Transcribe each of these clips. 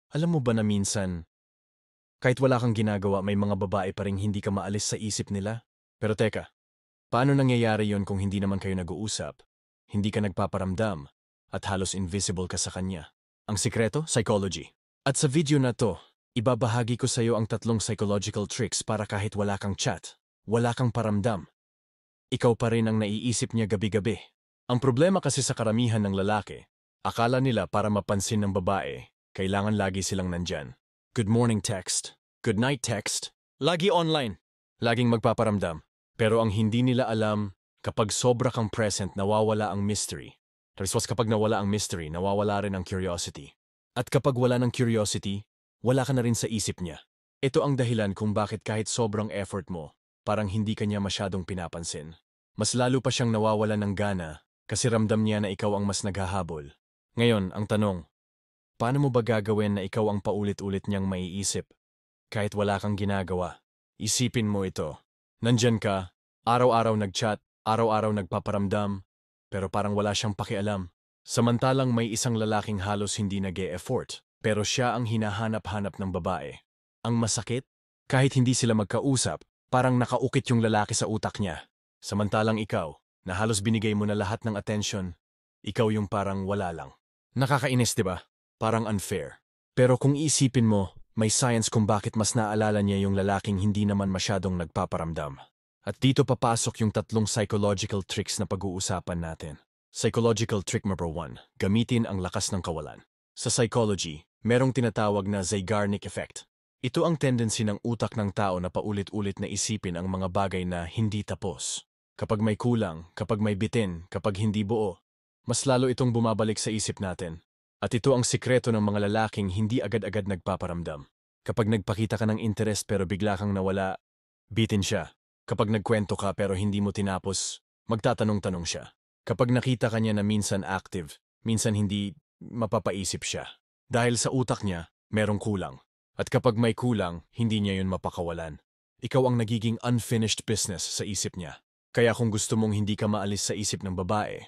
Alam mo ba na minsan, kahit wala kang ginagawa, may mga babae pa ring hindi ka maalis sa isip nila? Pero teka, paano nangyayari yon kung hindi naman kayo nag-uusap, hindi ka nagpaparamdam, at halos invisible ka sa kanya? Ang sikreto, psychology. At sa video na to, ibabahagi ko sa iyo ang 3 psychological tricks para kahit wala kang chat, wala kang paramdam, ikaw pa rin ang naiisip niya gabi-gabi. Ang problema kasi sa karamihan ng lalaki, akala nila para mapansin ng babae, kailangan lagi silang nandyan. Good morning text, good night text, lagi online, laging magpaparamdam. Pero ang hindi nila alam, kapag sobra kang present, nawawala ang mystery. Tapos kapag nawala ang mystery, nawawala rin ang curiosity. At kapag wala ng curiosity, wala ka na rin sa isip niya. Ito ang dahilan kung bakit kahit sobrang effort mo, parang hindi ka niya masyadong pinapansin. Mas lalo pa siyang nawawalan ng gana kasi ramdam niya na ikaw ang mas naghahabol. Ngayon, ang tanong, paano mo ba gagawin na ikaw ang paulit-ulit niyang maiisip? Kahit wala kang ginagawa, isipin mo ito. Nandyan ka, araw-araw nag-chat, araw-araw nagpaparamdam, pero parang wala siyang pakialam. Samantalang may isang lalaking halos hindi nag-e-effort, pero siya ang hinahanap-hanap ng babae. Ang masakit, kahit hindi sila magkausap, parang nakaukit yung lalaki sa utak niya. Samantalang ikaw, na halos binigay mo na lahat ng attention, ikaw yung parang wala lang. Nakakainis, di ba? Parang unfair. Pero kung isipin mo, may science kung bakit mas naalala niya yung lalaking hindi naman masyadong nagpaparamdam. At dito papasok yung 3 psychological tricks na pag-uusapan natin. Psychological trick number 1, gamitin ang lakas ng kawalan. Sa psychology, merong tinatawag na Zeigarnik effect. Ito ang tendency ng utak ng tao na paulit-ulit na isipin ang mga bagay na hindi tapos. Kapag may kulang, kapag may bitin, kapag hindi buo, mas lalo itong bumabalik sa isip natin. At ito ang sikreto ng mga lalaking hindi agad-agad nagpaparamdam. Kapag nagpakita ka ng interest pero bigla kang nawala, bitin siya. Kapag nagkwento ka pero hindi mo tinapos, magtatanong-tanong siya. Kapag nakita ka niya na minsan active, minsan hindi, mapapaisip siya. Dahil sa utak niya, merong kulang. At kapag may kulang, hindi niya yun mapakawalan. Ikaw ang nagiging unfinished business sa isip niya. Kaya kung gusto mong hindi ka maalis sa isip ng babae,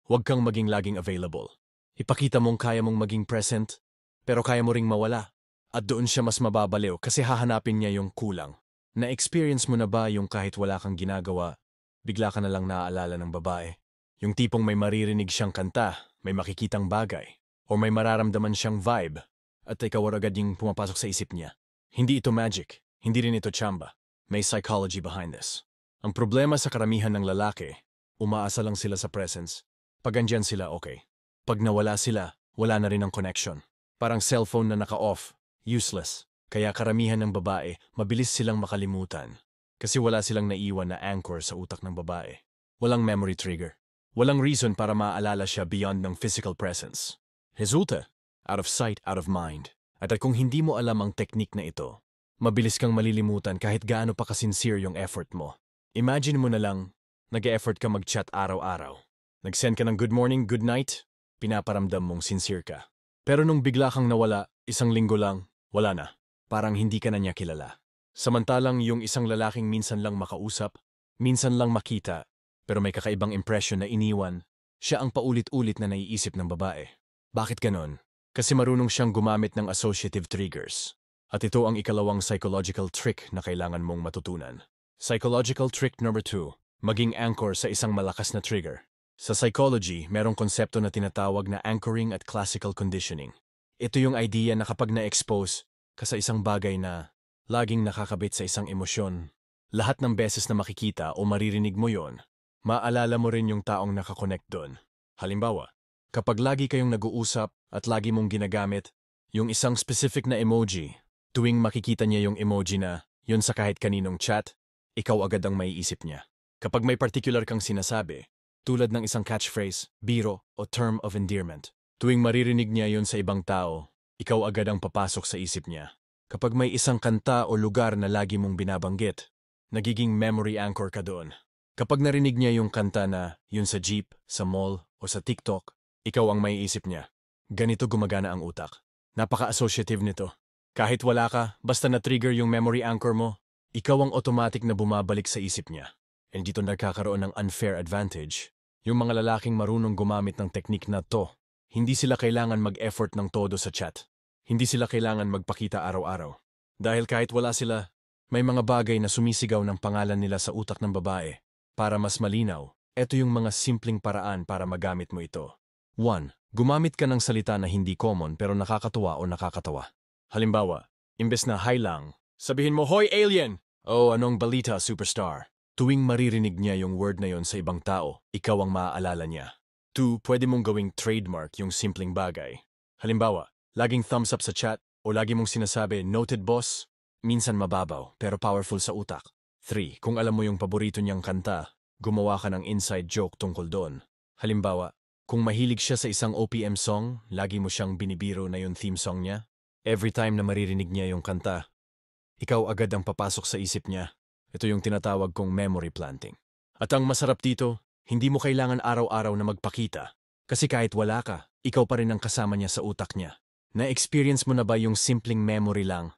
huwag kang maging laging available. Ipakita mong kaya mong maging present, pero kaya mo ring mawala. At doon siya mas mababaliw kasi hahanapin niya yung kulang. Na-experience mo na ba yung kahit wala kang ginagawa, bigla ka na lang naaalala ng babae? Yung tipong may maririnig siyang kanta, may makikitang bagay, o may mararamdaman siyang vibe, at ikaw agad yung pumapasok sa isip niya. Hindi ito magic, hindi rin ito tsamba. May psychology behind this. Ang problema sa karamihan ng lalaki, umaasa lang sila sa presence. Pag andyan sila, okay. Pag nawala sila, wala na rin ang connection. Parang cellphone na naka-off, useless. Kaya karamihan ng babae, mabilis silang makalimutan. Kasi wala silang naiwan na anchor sa utak ng babae. Walang memory trigger. Walang reason para maaalala siya beyond ng physical presence. Resulta, out of sight, out of mind. At kung hindi mo alam ang technique na ito, mabilis kang malilimutan kahit gaano pa kasincere yung effort mo. Imagine mo na lang, nag-e-effort ka mag-chat araw-araw. Nag-send ka ng good morning, good night, pinaparamdam mong sincere ka. Pero nung bigla kang nawala, 1 linggo lang, wala na. Parang hindi ka na niya kilala. Samantalang yung isang lalaking minsan lang makausap, minsan lang makita, pero may kakaibang impression na iniwan, siya ang paulit-ulit na naiisip ng babae. Bakit ganon? Kasi marunong siyang gumamit ng associative triggers. At ito ang ikalawang psychological trick na kailangan mong matutunan. Psychological trick number 2, maging anchor sa isang malakas na trigger. Sa psychology, merong konsepto na tinatawag na anchoring at classical conditioning. Ito yung idea na kapag na-expose ka sa isang bagay na laging nakakabit sa isang emosyon, lahat ng beses na makikita o maririnig mo yon, maalala mo rin yung taong nakakonect doon. Halimbawa, kapag lagi kayong nag-uusap at lagi mong ginagamit yung isang specific na emoji, tuwing makikita niya yung emoji na yun sa kahit kaninong chat, ikaw agad ang maiisip niya. Kapag may particular kang sinasabi, tulad ng isang catchphrase, biro o term of endearment, tuwing maririnig niya yun sa ibang tao, ikaw agad ang papasok sa isip niya. Kapag may isang kanta o lugar na lagi mong binabanggit, nagiging memory anchor ka doon. Kapag narinig niya yung kanta na yun sa jeep, sa mall o sa TikTok, ikaw ang maiisip niya. Ganito gumagana ang utak. Napaka-associative nito. Kahit wala ka, basta na-trigger yung memory anchor mo, ikaw ang automatic na bumabalik sa isip niya. And dito nagkakaroon ng unfair advantage. Yung mga lalaking marunong gumamit ng teknik na to, hindi sila kailangan mag-effort ng todo sa chat. Hindi sila kailangan magpakita araw-araw. Dahil kahit wala sila, may mga bagay na sumisigaw ng pangalan nila sa utak ng babae. Para mas malinaw, eto yung mga simpleng paraan para magamit mo ito. 1. Gumamit ka ng salita na hindi common pero nakakatuwa o nakakatawa. Halimbawa, imbes na hi lang, sabihin mo, "Hoy alien!" O anong balita, superstar? Tuwing maririnig niya yung word na yon sa ibang tao, ikaw ang maaalala niya. 2. Pwede mong gawing trademark yung simpleng bagay. Halimbawa, laging thumbs up sa chat o lagi mong sinasabi, "Noted boss." Minsan mababaw pero powerful sa utak. 3. Kung alam mo yung paborito niyang kanta, gumawa ka ng inside joke tungkol doon. Halimbawa, kung mahilig siya sa isang OPM song, lagi mo siyang binibiro na yung theme song niya. Every time na maririnig niya yung kanta, ikaw agad ang papasok sa isip niya. Ito yung tinatawag kong memory planting. At ang masarap dito, hindi mo kailangan araw-araw na magpakita. Kasi kahit wala ka, ikaw pa rin ang kasama niya sa utak niya. Na-experience mo na ba yung simpleng memory lang,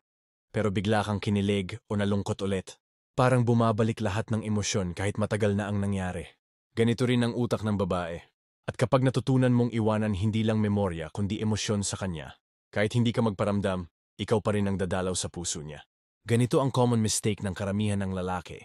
pero bigla kang kinilig o nalungkot ulit? Parang bumabalik lahat ng emosyon kahit matagal na ang nangyari. Ganito rin ang utak ng babae. At kapag natutunan mong iwanan hindi lang memorya kundi emosyon sa kanya, kahit hindi ka magparamdam, ikaw pa rin ang dadalaw sa puso niya. Ganito ang common mistake ng karamihan ng lalaki.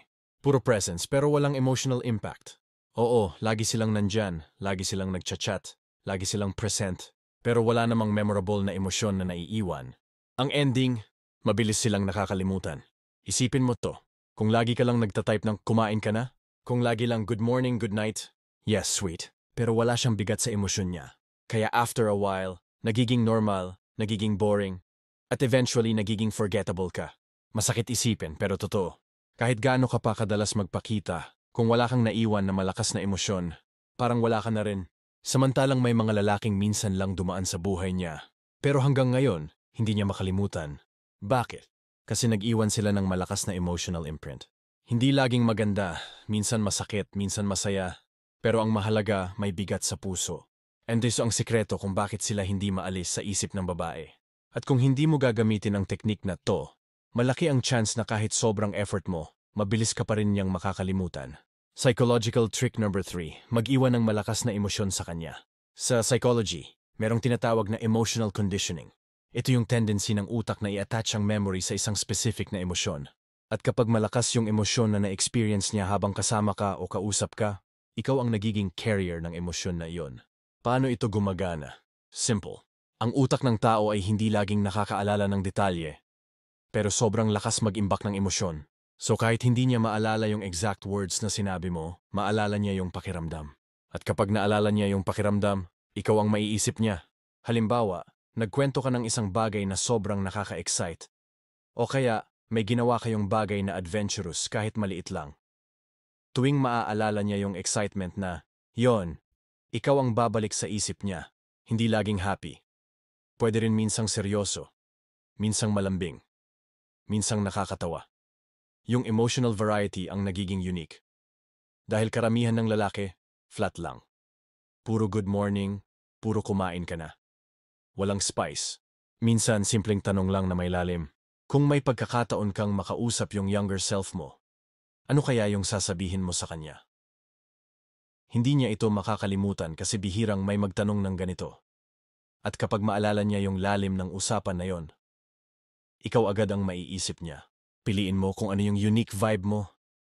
Puro presence pero walang emotional impact. Oo, lagi silang nandyan, lagi silang nagchat-chat, lagi silang present, pero wala namang memorable na emosyon na naiiwan. Ang ending, mabilis silang nakakalimutan. Isipin mo to. Kung lagi ka lang nagtatype ng kumain ka na, kung lagi lang good morning, good night, yes, sweet, pero wala siyang bigat sa emosyon niya. Kaya after a while, nagiging normal, nagiging boring, at eventually nagiging forgettable ka. Masakit isipin pero totoo. Kahit gaano ka pa kadalas magpakita, kung wala kang naiwan na malakas na emosyon, parang wala ka na rin. Samantalang may mga lalaking minsan lang dumaan sa buhay niya, pero hanggang ngayon, hindi niya makalimutan. Bakit? Kasi nag-iwan sila ng malakas na emotional imprint. Hindi laging maganda, minsan masakit, minsan masaya, pero ang mahalaga may bigat sa puso. And this ang sikreto kung bakit sila hindi maalis sa isip ng babae. At kung hindi mo gagamitin ang teknik na to, malaki ang chance na kahit sobrang effort mo, mabilis ka pa rin niyang makakalimutan. Psychological trick number 3, mag-iwan ng malakas na emosyon sa kanya. Sa psychology, merong tinatawag na emotional conditioning. Ito yung tendency ng utak na i-attach ang memory sa isang specific na emosyon. At kapag malakas yung emosyon na na-experience niya habang kasama ka o kausap ka, ikaw ang nagiging carrier ng emosyon na iyon. Paano ito gumagana? Simple. Ang utak ng tao ay hindi laging nakakaalala ng detalye, pero sobrang lakas mag-imbak ng emosyon. So kahit hindi niya maalala yung exact words na sinabi mo, maalala niya yung pakiramdam. At kapag naalala niya yung pakiramdam, ikaw ang maiisip niya. Halimbawa, nagkwento ka ng isang bagay na sobrang nakaka-excite. O kaya, may ginawa kayong bagay na adventurous kahit maliit lang. Tuwing maaalala niya yung excitement na, yon, ikaw ang babalik sa isip niya, hindi laging happy. Pwede rin minsang seryoso, minsang malambing, minsang nakakatawa. Yung emotional variety ang nagiging unique. Dahil karamihan ng lalaki, flat lang. Puro good morning, puro kumain ka na. Walang spice. Minsan simpleng tanong lang na may lalim. Kung may pagkakataon kang makausap yung younger self mo, ano kaya yung sasabihin mo sa kanya? Hindi niya ito makakalimutan kasi bihirang may magtanong ng ganito. At kapag maalala niya yung lalim ng usapan na yon, ikaw agad ang maiisip niya. Piliin mo kung ano yung unique vibe mo.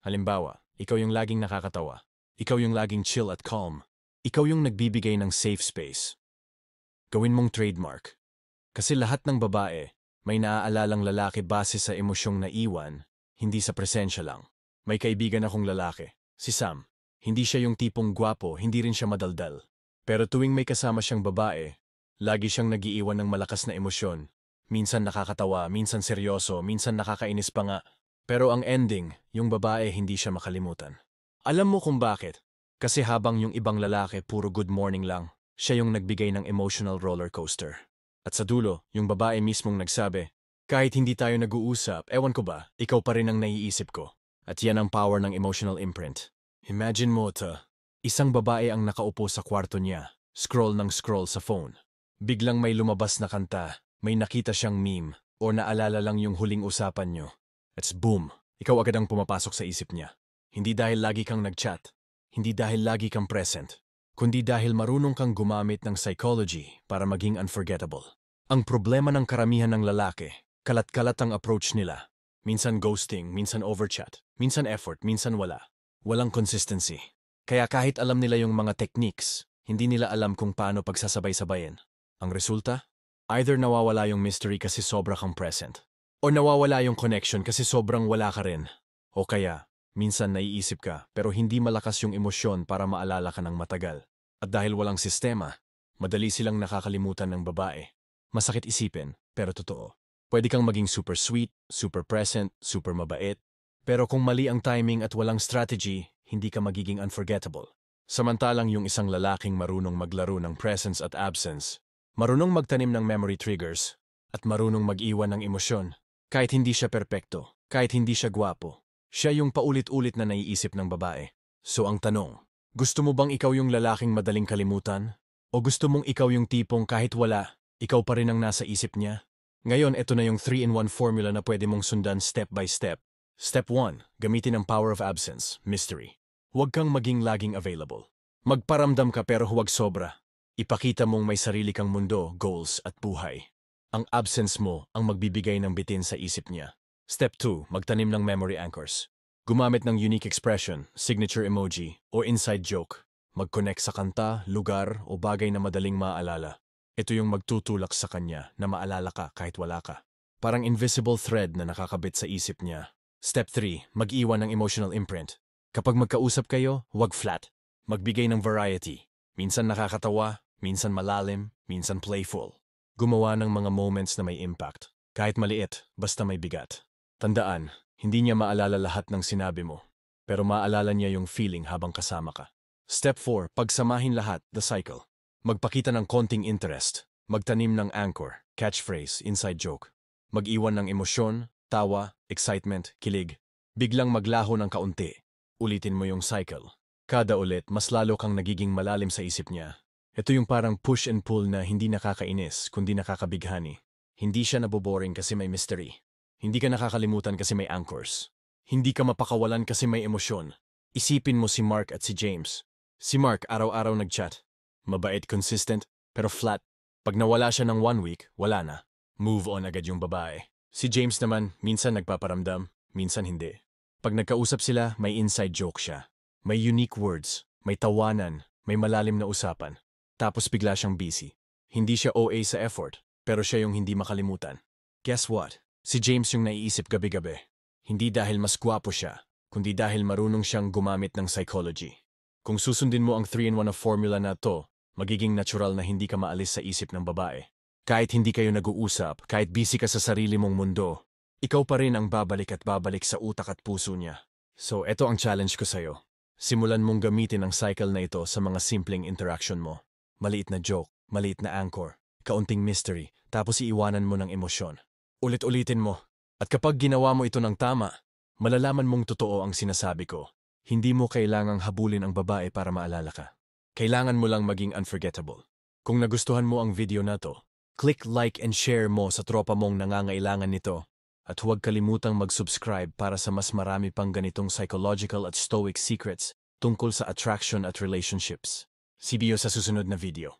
Halimbawa, ikaw yung laging nakakatawa. Ikaw yung laging chill at calm. Ikaw yung nagbibigay ng safe space. Gawin mong trademark. Kasi lahat ng babae, may naaalalang lalaki base sa emosyong naiwan, hindi sa presensya lang. May kaibigan akong lalaki, si Sam. Hindi siya yung tipong gwapo, hindi rin siya madaldal. Pero tuwing may kasama siyang babae, lagi siyang nagiiwan ng malakas na emosyon. Minsan nakakatawa, minsan seryoso, minsan nakakainis pa nga. Pero ang ending, yung babae hindi siya makalimutan. Alam mo kung bakit? Kasi habang yung ibang lalaki puro good morning lang, siya yung nagbigay ng emotional roller coaster. At sa dulo, yung babae mismong nagsabi, kahit hindi tayo nag-uusap, ewan ko ba, ikaw pa rin ang naiisip ko. At yan ang power ng emotional imprint. Imagine mo isang babae ang nakaupo sa kwarto niya, scroll ng scroll sa phone. Biglang may lumabas na kanta, may nakita siyang meme, o naalala lang yung huling usapan nyo. It's boom, ikaw agad ang pumapasok sa isip niya. Hindi dahil lagi kang nag-chat, hindi dahil lagi kang present, kundi dahil marunong kang gumamit ng psychology para maging unforgettable. Ang problema ng karamihan ng lalaki, kalat-kalat ang approach nila. Minsan ghosting, minsan overchat, minsan effort, minsan wala. Walang consistency. Kaya kahit alam nila yung mga techniques, hindi nila alam kung paano pagsasabay-sabayin. Ang resulta? Either nawawala yung mystery kasi sobra kang present, o nawawala yung connection kasi sobrang wala ka rin. O kaya, minsan naiisip ka pero hindi malakas yung emosyon para maalala ka ng matagal. At dahil walang sistema, madali silang nakakalimutan ng babae. Masakit isipin, pero totoo. Pwede kang maging super sweet, super present, super mabait. Pero kung mali ang timing at walang strategy, hindi ka magiging unforgettable. Samantalang yung isang lalaking marunong maglaro ng presence at absence, marunong magtanim ng memory triggers, at marunong mag-iwan ng emosyon, kahit hindi siya perpekto, kahit hindi siya gwapo, siya yung paulit-ulit na naiisip ng babae. So ang tanong, gusto mo bang ikaw yung lalaking madaling kalimutan? O gusto mong ikaw yung tipong kahit wala, ikaw pa rin ang nasa isip niya? Ngayon, ito na yung 3-in-1 formula na pwede mong sundan step by step. Step 1. Gamitin ang power of absence, mystery. Huwag kang maging laging available. Magparamdam ka pero huwag sobra. Ipakita mong may sarili kang mundo, goals at buhay. Ang absence mo ang magbibigay ng bitin sa isip niya. Step 2. Magtanim ng memory anchors. Gumamit ng unique expression, signature emoji, o inside joke. Mag-connect sa kanta, lugar, o bagay na madaling maaalala. Ito yung magtutulak sa kanya na maalala ka kahit wala ka. Parang invisible thread na nakakabit sa isip niya. Step 3. Mag-iwan ng emotional imprint. Kapag magkausap kayo, huwag flat. Magbigay ng variety. Minsan nakakatawa, minsan malalim, minsan playful. Gumawa ng mga moments na may impact. Kahit maliit, basta may bigat. Tandaan, hindi niya maalala lahat ng sinabi mo. Pero maalala niya yung feeling habang kasama ka. Step 4. Pagsamahin lahat, the cycle. Magpakita ng konting interest, magtanim ng anchor, catchphrase, inside joke. Mag-iwan ng emosyon, tawa, excitement, kilig. Biglang maglaho ng kaunti. Ulitin mo yung cycle. Kada ulit, mas lalo kang nagiging malalim sa isip niya. Ito yung parang push and pull na hindi nakakainis, kundi nakakabighani. Hindi siya naboboring kasi may mystery. Hindi ka nakakalimutan kasi may anchors. Hindi ka mapakawalan kasi may emosyon. Isipin mo si Mark at si James. Si Mark araw-araw nag-chat. Mabait, consistent, pero flat. Pag nawala siya ng 1 week, wala na. Move on agad yung babae. Si James naman, minsan nagpaparamdam, minsan hindi. Pag nagkausap sila, may inside joke siya. May unique words, may tawanan, may malalim na usapan. Tapos bigla siyang busy. Hindi siya OA sa effort, pero siya yung hindi makalimutan. Guess what? Si James yung naiisip gabi-gabi. Hindi dahil mas gwapo siya, kundi dahil marunong siyang gumamit ng psychology. Kung susundin mo ang 3-in-1 na formula na to, magiging natural na hindi ka maalis sa isip ng babae. Kahit hindi kayo nag-uusap, kahit busy ka sa sarili mong mundo, ikaw pa rin ang babalik at babalik sa utak at puso niya. So, eto ang challenge ko sa'yo. Simulan mong gamitin ang cycle na ito sa mga simpleng interaction mo. Maliit na joke, maliit na anchor, kaunting mystery, tapos iiwanan mo ng emosyon. Ulit-ulitin mo. At kapag ginawa mo ito ng tama, malalaman mong totoo ang sinasabi ko. Hindi mo kailangang habulin ang babae para maalala ka. Kailangan mo lang maging unforgettable. Kung nagustuhan mo ang video na to, click like and share mo sa tropa mong nangangailangan nito. At huwag kalimutang mag-subscribe para sa mas marami pang ganitong psychological at stoic secrets tungkol sa attraction at relationships. See you sa susunod na video.